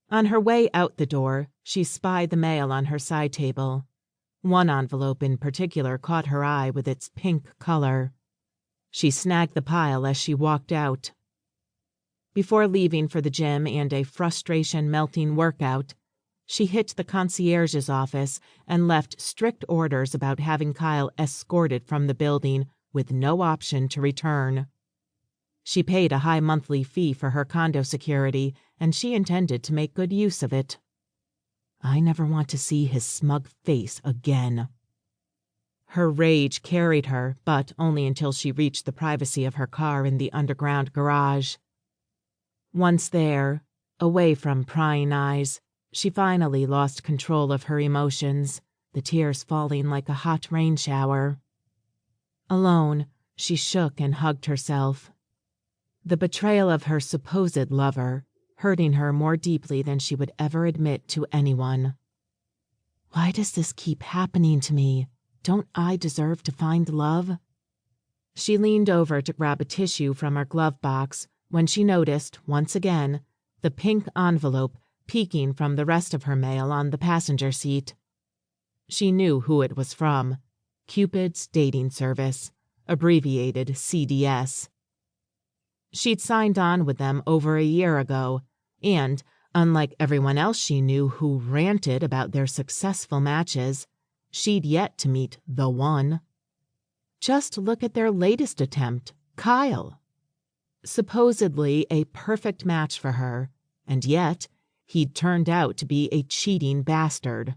On her way out the door, she spied the mail on her side table. One envelope in particular caught her eye with its pink color. She snagged the pile as she walked out. Before leaving for the gym and a frustration-melting workout, she hit the concierge's office and left strict orders about having Kyle escorted from the building with no option to return. She paid a high monthly fee for her condo security, and she intended to make good use of it. I never want to see his smug face again. Her rage carried her, but only until she reached the privacy of her car in the underground garage. Once there, away from prying eyes, she finally lost control of her emotions, the tears falling like a hot rain shower. Alone, she shook and hugged herself. The betrayal of her supposed lover, hurting her more deeply than she would ever admit to anyone. Why does this keep happening to me? Don't I deserve to find love? She leaned over to grab a tissue from her glove box when she noticed, once again, the pink envelope peeking from the rest of her mail on the passenger seat. She knew who it was from: Cupids Dating Service, abbreviated CDS. She'd signed on with them over a year ago, and, unlike everyone else she knew who ranted about their successful matches, she'd yet to meet the one. Just look at their latest attempt, Kyle. Supposedly a perfect match for her, and yet he'd turned out to be a cheating bastard.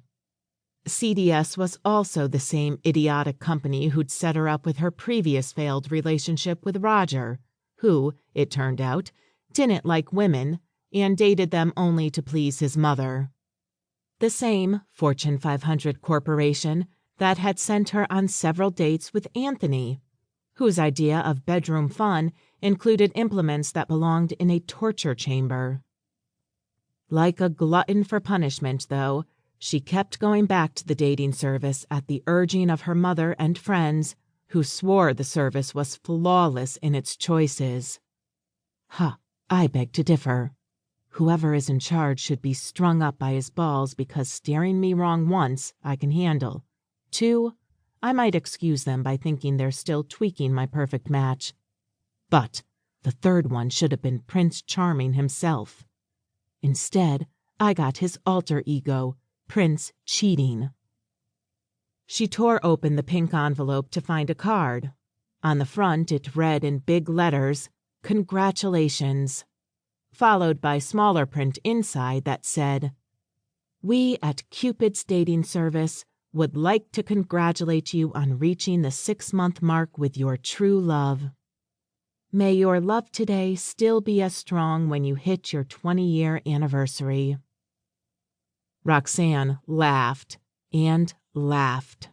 CDS was also the same idiotic company who'd set her up with her previous failed relationship with Roger, who, it turned out, didn't like women and dated them only to please his mother. The same Fortune 500 corporation that had sent her on several dates with Anthony, whose idea of bedroom fun included implements that belonged in a torture chamber. Like a glutton for punishment, though, she kept going back to the dating service at the urging of her mother and friends, who swore the service was flawless in its choices. I beg to differ. Whoever is in charge should be strung up by his balls because staring me wrong once I can handle. 2, I might excuse them by thinking they're still tweaking my perfect match. But the third one should have been Prince Charming himself. Instead, I got his alter ego, Prince Cheating. She tore open the pink envelope to find a card. On the front, it read in big letters, "Congratulations," followed by smaller print inside that said, "We at Cupid's Dating Service would like to congratulate you on reaching the 6-month mark with your true love. May your love today still be as strong when you hit your 20-year anniversary." Roxanne laughed and laughed.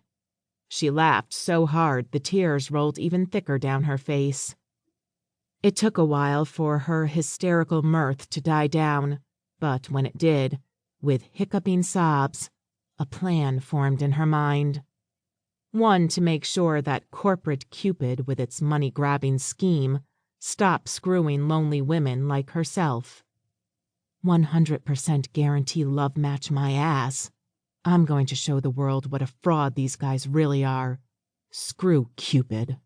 She laughed so hard the tears rolled even thicker down her face. It took a while for her hysterical mirth to die down, but when it did, with hiccuping sobs, a plan formed in her mind. One to make sure that corporate Cupid with its money-grabbing scheme stopped screwing lonely women like herself. 100% guarantee love match my ass. I'm going to show the world what a fraud these guys really are. Screw Cupid.